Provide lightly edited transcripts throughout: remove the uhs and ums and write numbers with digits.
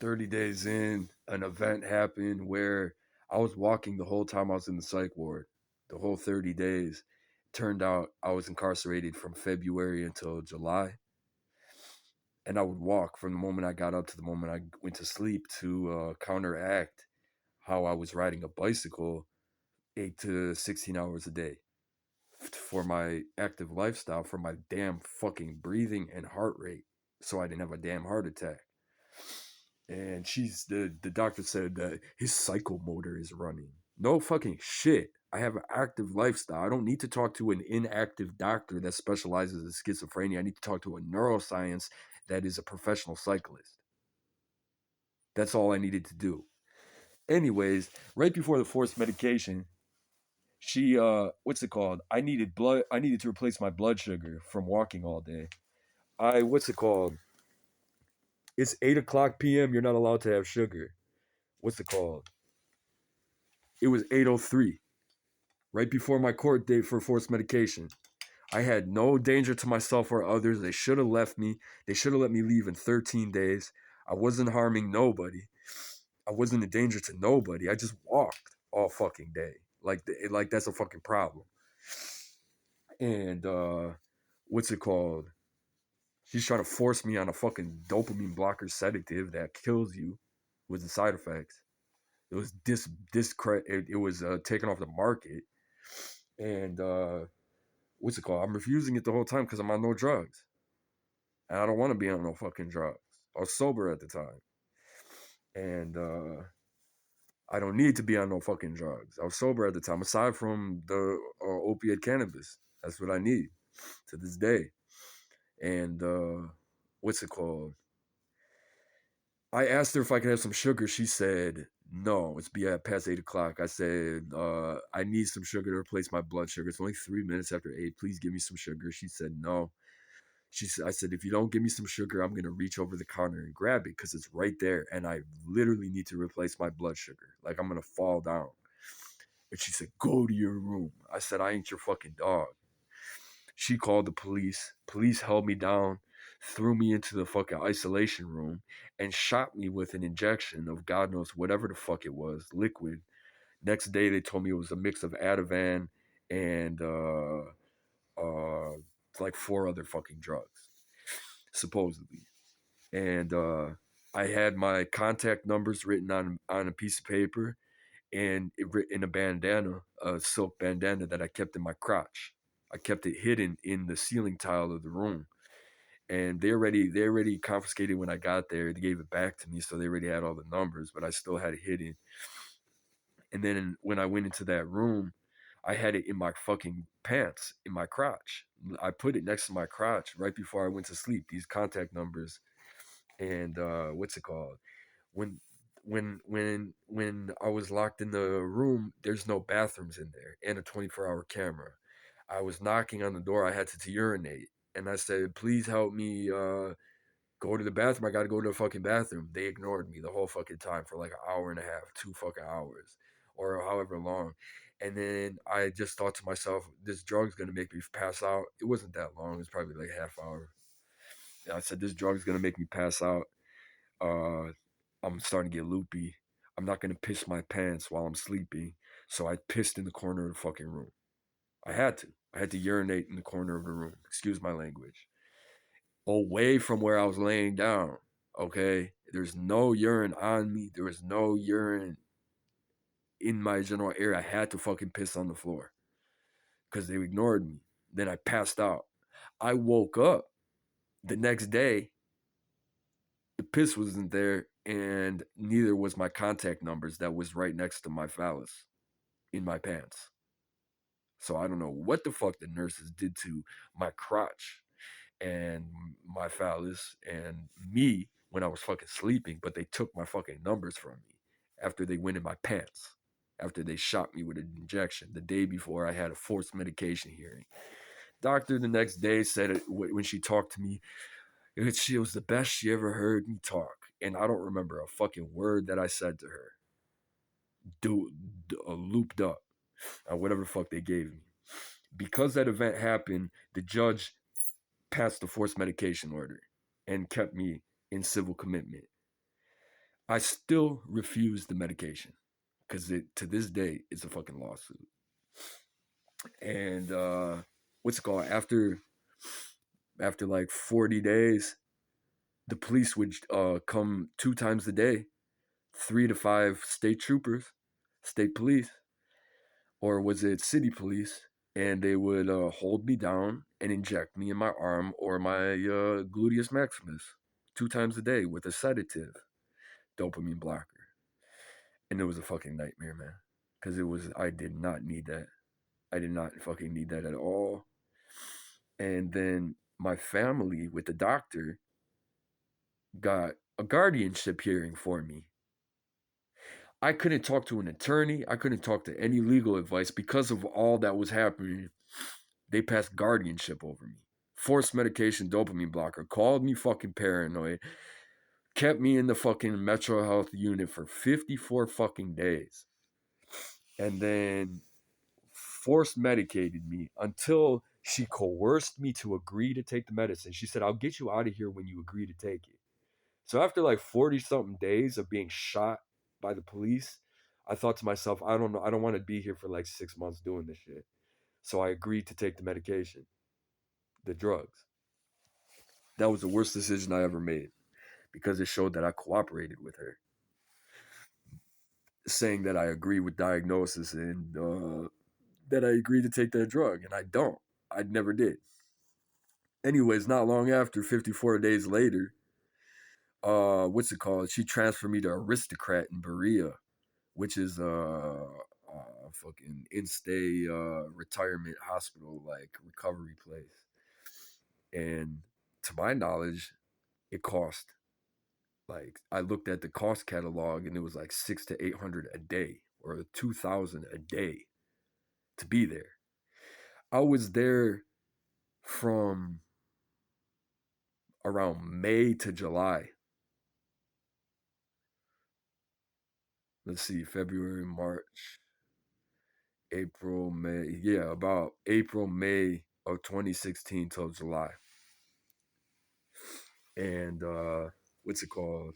30 days in, an event happened where I was walking the whole time I was in the psych ward, the whole 30 days. Turned out I was incarcerated from February until July. And I would walk from the moment I got up to the moment I went to sleep to counteract how I was riding a bicycle 8 to 16 hours a day for my active lifestyle, for my damn fucking breathing and heart rate, so I didn't have a damn heart attack. And the doctor said that his psychomotor is running. No fucking shit. I have an active lifestyle. I don't need to talk to an inactive doctor that specializes in schizophrenia. I need to talk to a neuroscience that is a professional cyclist. That's all I needed to do. Anyways, right before the forced medication, she what's it called? I needed to replace my blood sugar from walking all day. I what's it called? It's 8 o'clock PM. You're not allowed to have sugar. What's it called? It was 8:03, right before my court date for forced medication. I had no danger to myself or others. They should have left me. They should have let me leave in 13 days. I wasn't harming nobody. I wasn't a danger to nobody. I just walked all fucking day. Like that's a fucking problem. And what's it called? She's trying to force me on a fucking dopamine blocker sedative that kills you with the side effects. It was it was taken off the market, and what's it called? I'm refusing it the whole time because I'm on no drugs, and I don't want to be on no fucking drugs. I was sober at the time, and I don't need to be on no fucking drugs. I was sober at the time, aside from the opiate cannabis. That's what I need to this day. And what's it called? I asked her if I could have some sugar. She said no. It's be at past 8 o'clock. I said I need some sugar to replace my blood sugar. It's only 3 minutes after 8. Please give me some sugar. She said no. I said, if you don't give me some sugar, I'm gonna reach over the counter and grab it because it's right there, and I literally need to replace my blood sugar. Like I'm gonna fall down. And she said, go to your room. I said, I ain't your fucking dog. She called the police. Police held me down, threw me into the fucking isolation room, and shot me with an injection of God knows whatever the fuck it was, liquid. Next day, they told me it was a mix of Ativan and uh, like four other fucking drugs, supposedly. And I had my contact numbers written on a piece of paper and in a bandana, a silk bandana that I kept in my crotch. I kept it hidden in the ceiling tile of the room. And they already confiscated when I got there. They gave it back to me, so they already had all the numbers, but I still had it hidden. And then when I went into that room, I had it in my fucking pants, in my crotch. I put it next to my crotch right before I went to sleep. These contact numbers and what's it called? When when I was locked in the room, there's no bathrooms in there and a 24-hour camera. I was knocking on the door. I had to urinate, and I said, "Please help me go to the bathroom. I got to go to the fucking bathroom." They ignored me the whole fucking time for like an hour and a half, 2 fucking hours, or however long. And then I just thought to myself, "This drug's gonna make me pass out." It wasn't that long. It was probably like a half hour. I said, "This drug's gonna make me pass out." Uh, I'm starting to get loopy. I'm not gonna piss my pants while I'm sleeping, so I pissed in the corner of the fucking room. I had to. I had to urinate in the corner of the room. Excuse my language. Away from where I was laying down. Okay, there's no urine on me. There was no urine in my general area. I had to fucking piss on the floor because they ignored me. Then I passed out. I woke up the next day. The piss wasn't there, and neither was my contact numbers that was right next to my phallus in my pants. So I don't know what the fuck the nurses did to my crotch and my phallus and me when I was fucking sleeping, but they took my fucking numbers from me after they went in my pants, after they shot me with an injection the day before I had a forced medication hearing. Doctor the next day said it when she talked to me. She was the best she ever heard me talk, and I don't remember a fucking word that I said to her. Looped up, or whatever the fuck they gave me. Because that event happened, the judge passed the forced medication order and kept me in civil commitment. I still refuse the medication because to this day it's a fucking lawsuit. And what's it called? After like 40 days, the police would come 2 times a day, 3 to 5 state troopers, state police, or was it city police? And they would hold me down and inject me in my arm or my gluteus maximus 2 times a day with a sedative, dopamine blocker. And it was a fucking nightmare, man. Because I did not need that. I did not fucking need that at all. And then my family with the doctor got a guardianship hearing for me. I couldn't talk to an attorney. I couldn't talk to any legal advice because of all that was happening. They passed guardianship over me. Forced medication, dopamine blocker, called me fucking paranoid, kept me in the fucking Metro Health unit for 54 fucking days. And then forced medicated me until she coerced me to agree to take the medicine. She said, I'll get you out of here when you agree to take it. So after like 40 something days of being shot by the police, I thought to myself, I don't know, I don't want to be here for like 6 months doing this shit. So I agreed to take the medication, the drugs. That was the worst decision I ever made because it showed that I cooperated with her, saying that I agree with diagnosis and that I agreed to take that drug, and I don't. I never did. Anyways, not long after, 54 days later, what's it called? She transferred me to Aristocrat in Berea, which is a fucking in-stay retirement hospital, like recovery place. And to my knowledge, it cost like I looked at the cost catalog and it was like 600 to 800 a day or 2,000 a day to be there. I was there from around May to July. Let's see, February, March, April, May. Yeah, about April, May of 2016 till July. And what's it called?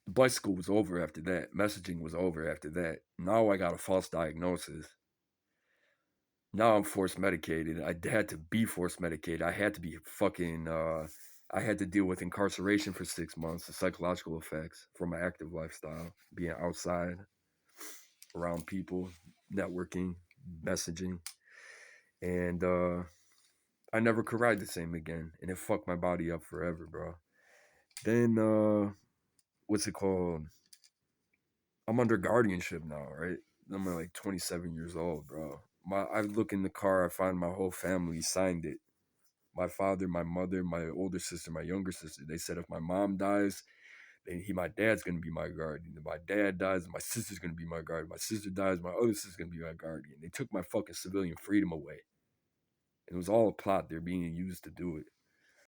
The bicycle was over after that. Messaging was over after that. Now I got a false diagnosis. Now I'm forced medicated. I had to be forced medicated. I had to be fucking. I had to deal with incarceration for 6 months, the psychological effects from my active lifestyle, being outside, around people, networking, messaging, and I never could ride the same again, and it fucked my body up forever, bro. Then what's it called? I'm under guardianship now, right? I'm like 27 years old, bro. I look in the car, I find my whole family signed it. My father, my mother, my older sister, my younger sister. They said if my mom dies, my dad's gonna be my guardian. If my dad dies, my sister's gonna be my guardian. My sister dies, my other sister's gonna be my guardian. They took my fucking civilian freedom away. It was all a plot. They're being used to do it.